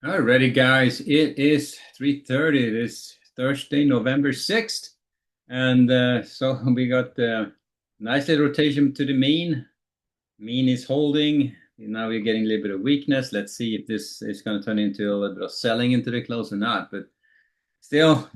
Alrighty, guys. It is 3:30 this Thursday, November 6th. And so we got a nice little rotation to the mean. Mean is holding. Now we're getting a little bit of weakness. Let's see if this is going to turn into a little bit of selling into the close or not. But still,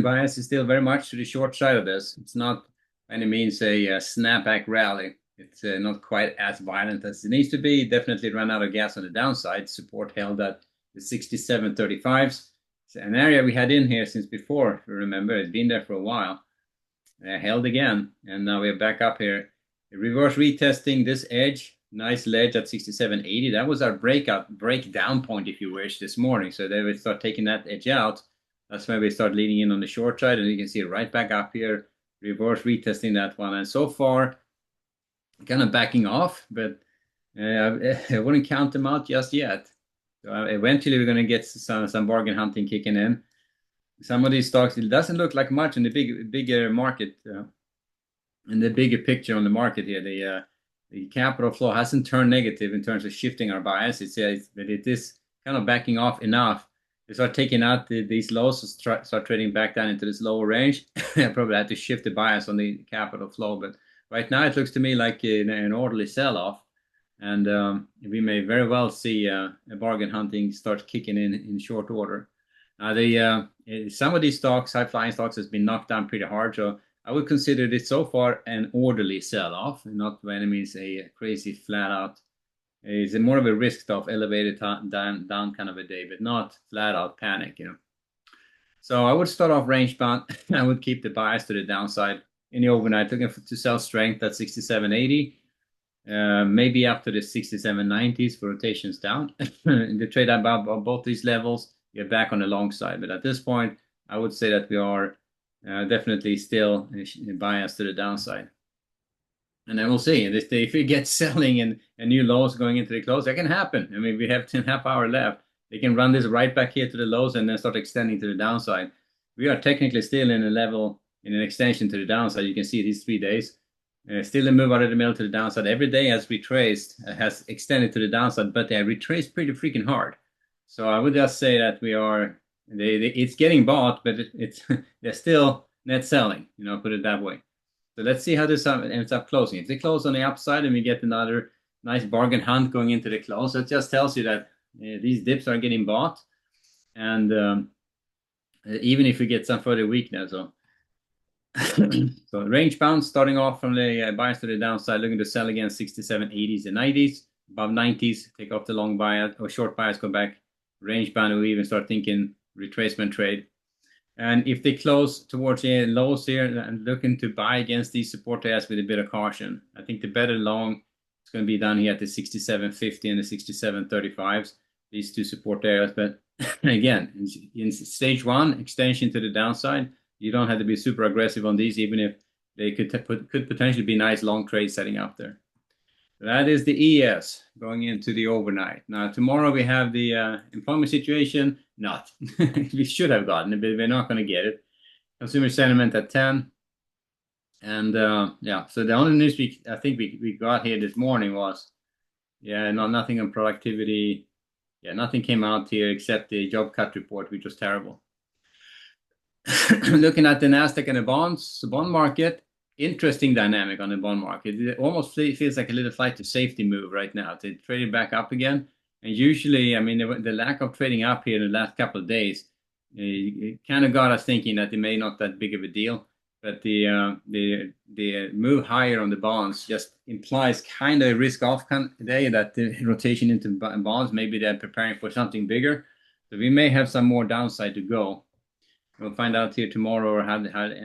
bias is still very much to the short side of this. It's not by any means a snapback rally. It's not quite as violent as it needs to be. Definitely run out of gas on the downside. Support held at the 67.35s. It's an area we had in here since before, if you remember. It's been there for a while. Held again, and now we're back up here. Reverse retesting this edge. Nice ledge at 67.80. That was our breakdown point, if you wish, this morning. So then we start taking that edge out. That's why we start leaning in on the short side, and you can see it right back up here. Reverse retesting that one, and so far, kind of backing off, but I wouldn't count them out just yet. So eventually, we're going to get some bargain hunting kicking in. Some of these stocks, it doesn't look like much in the bigger market, in the bigger picture on the market here. The capital flow hasn't turned negative in terms of shifting our bias. It says that it is kind of backing off enough. They start taking out these lows, start trading back down into this lower range. I probably had to shift the bias on the capital flow, but right now it looks to me like an orderly sell-off, and we may very well see a bargain hunting start kicking in short order. Some of these stocks, high-flying stocks, has been knocked down pretty hard, so I would consider this so far an orderly sell-off, not by any means a crazy flat-out. It's more of a risk of elevated down kind of a day, but not flat-out panic, So I would start off range bound. I would keep the bias to the downside in the overnight, looking to sell strength at 67.80. Maybe up to the 67.90s for rotations down. The trade above both these levels, you're back on the long side. But at this point, I would say that we are definitely still biased to the downside. And then we'll see. If we get selling and new lows going into the close, that can happen. I mean, we have 10.5 hours left. They can run this right back here to the lows and then start extending to the downside. We are technically still in a level, in an extension to the downside. You can see these 3 days. Still a move out of the middle to the downside. Every day has retraced, has extended to the downside, but they retraced pretty freaking hard. So I would just say that it's getting bought, but they're still net selling, put it that way. So let's see how this ends up closing. If they close on the upside and we get another nice bargain hunt going into the close, it just tells you that these dips are getting bought. And even if we get some further weakness, so range bound, starting off from the bias to the downside, looking to sell again 67.80s and 90s, above 90s, take off the long bias or short bias, go back. Range bound, we even start thinking retracement trade. And if they close towards the lows here and looking to buy against these support areas with a bit of caution, I think the better long is going to be down here at the 67.50 and the 67.35s, these two support areas. But again, in stage one, extension to the downside, you don't have to be super aggressive on these, even if they could potentially be nice long trades setting up there. That is the ES going into the overnight. Now, tomorrow we have the employment situation. Not. We should have gotten it, but we're not going to get it. Consumer sentiment at 10. And yeah, so the only news I think we got here this morning was, nothing on productivity. Yeah, nothing came out here except the job cut report, which was terrible. Looking at the NASDAQ and the bond market, interesting dynamic on the bond market. It almost feels like a little flight to safety move right now. They traded back up again. And usually, I mean, the lack of trading up here in the last couple of days, it kind of got us thinking that it may not that big of a deal. But the move higher on the bonds just implies kind of a risk-off kind of day, that the rotation into bonds, maybe they're preparing for something bigger. So we may have some more downside to go. We'll find out here tomorrow or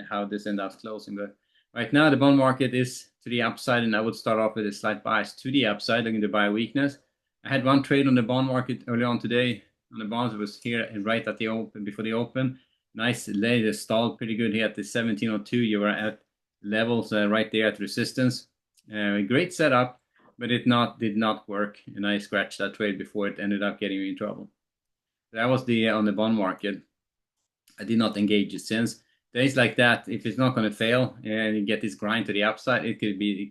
how this ends up closing. But right now, the bond market is to the upside, and I would start off with a slight bias to the upside, looking to buy weakness. I had one trade on the bond market early on today. On the bonds, it was here right at the open, before the open. Nice lay, the stalled pretty good here at the 1702. You were at levels right there at resistance. Great setup, but it did not work, and I scratched that trade before it ended up getting me in trouble. That was on the bond market. I did not engage it since. Days like that, if it's not going to fail and you get this grind to the upside, it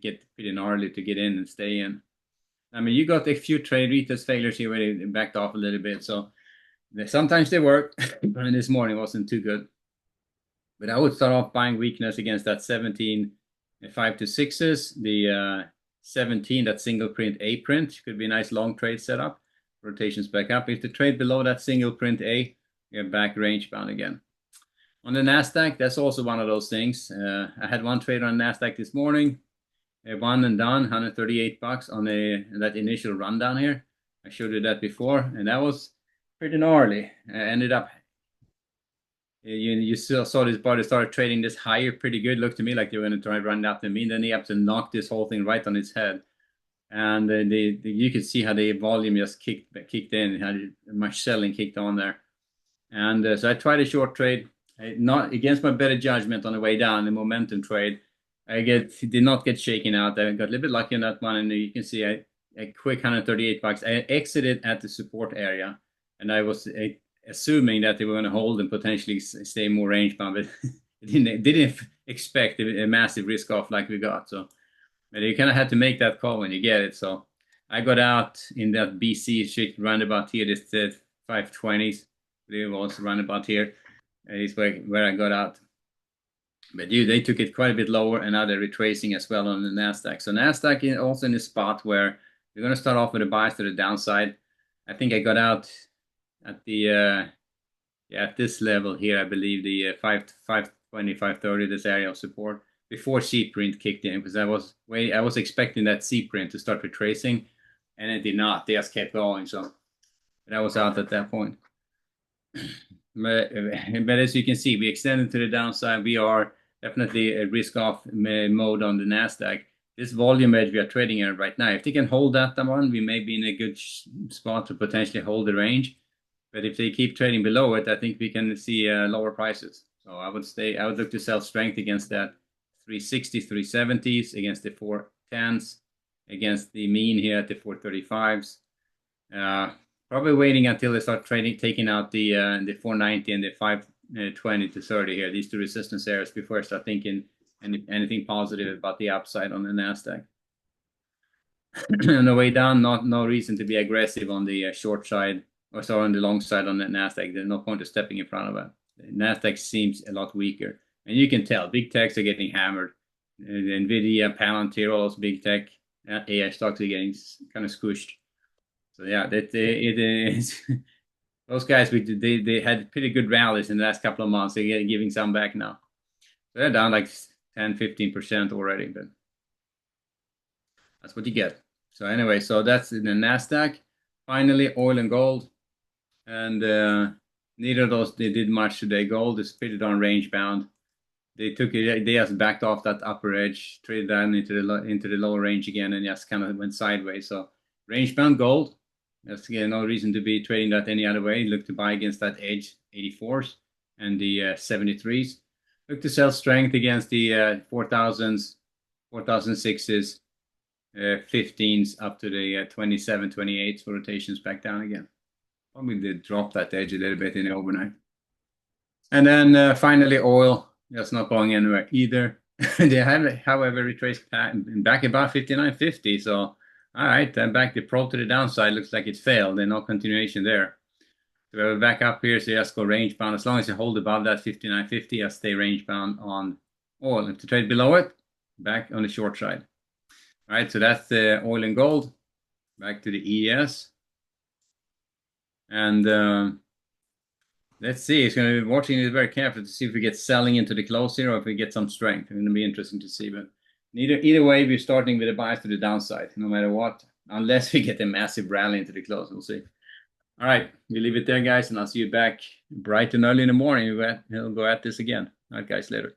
get pretty gnarly to get in and stay in. I mean, you got a few trade retest failures here where they backed off a little bit. So Sometimes they work, and this morning wasn't too good. But I would start off buying weakness against that 17 5 to 6s, the 17, that single print A print could be a nice long trade setup. Rotations back up. If the trade below that single print A, you're back range bound again. On the Nasdaq, that's also one of those things. I had one trade on Nasdaq this morning, one and done, $138 on that initial rundown here. I showed you that before, and that was pretty gnarly. I ended up, you saw this body started trading this higher pretty good. Looked to me like they were going to try to run up the mean. Then they have to knock this whole thing right on its head. And you could see how the volume just kicked in, how much selling kicked on there. And so I tried a short trade, not against my better judgment on the way down, the momentum trade. Did not get shaken out. I got a little bit lucky on that one, and you can see a quick $138. I exited at the support area, and I was assuming that they were going to hold and potentially stay more range bound, but didn't expect a massive risk off like we got. So, but you kind of had to make that call when you get it. So I got out in that BC shit roundabout here, this 520s. It was roundabout here. Is where I got out. But they took it quite a bit lower, and now they're retracing as well on the Nasdaq. So Nasdaq is also in a spot where we're going to start off with a bias to the downside. I think I got out at the at this level here. I believe the 520, 530, this area of support before C print kicked in, because I was expecting that C print to start retracing, and it did not. They just kept going. So I was out at that point. But as you can see, we extended to the downside. We are definitely a risk-off mode on the Nasdaq. This volume edge we are trading at right now, if they can hold that one, we may be in a good spot to potentially hold the range. But if they keep trading below it, I think we can see lower prices. So I would look to sell strength against that 360s, 370s, against the 410s, against the mean here at the 435s. Probably waiting until they start taking out the 490 and the 520 to 30 here, these two resistance areas, before I start thinking anything positive about the upside on the Nasdaq. On the way down, no reason to be aggressive on the short side, or sorry, on the long side on the Nasdaq. There's no point of stepping in front of it. The Nasdaq seems a lot weaker, and you can tell big techs are getting hammered. Nvidia, Palantir, all those big tech AI stocks are getting kind of squished. So yeah, it is. Those guys, they had pretty good rallies in the last couple of months. They're giving some back now. So they're down like 10-15% already, but that's what you get. So anyway, so that's in the Nasdaq. Finally, oil and gold, and neither of those they did much today. Gold is pretty darn range bound. They just backed off that upper edge, traded down into the lower range again, and just kind of went sideways. So range bound gold. There's no reason to be trading that any other way. Look to buy against that edge 84s and the 73s. Look to sell strength against the 4000s, 4006s, 15s up to the 27, 28s for rotations back down again. Probably did drop that edge a little bit in the overnight. And then finally, oil. That's not going anywhere either. They have, however, retraced back about 59.50. So, all right, then back the probe to the downside. Looks like it failed. There's no continuation there. So we're back up here. So just go range bound. As long as you hold above that 59.50, just stay range bound on oil. If to trade below it, back on the short side. All right, so that's the oil and gold. Back to the ES. And let's see. It's going to be watching it very carefully to see if we get selling into the close here or if we get some strength. It's going to be interesting to see. But either way, we're starting with a bias to the downside, no matter what, unless we get a massive rally into the close. We'll see. All right, we leave it there, guys, and I'll see you back bright and early in the morning. We'll go at this again. All right, guys, later.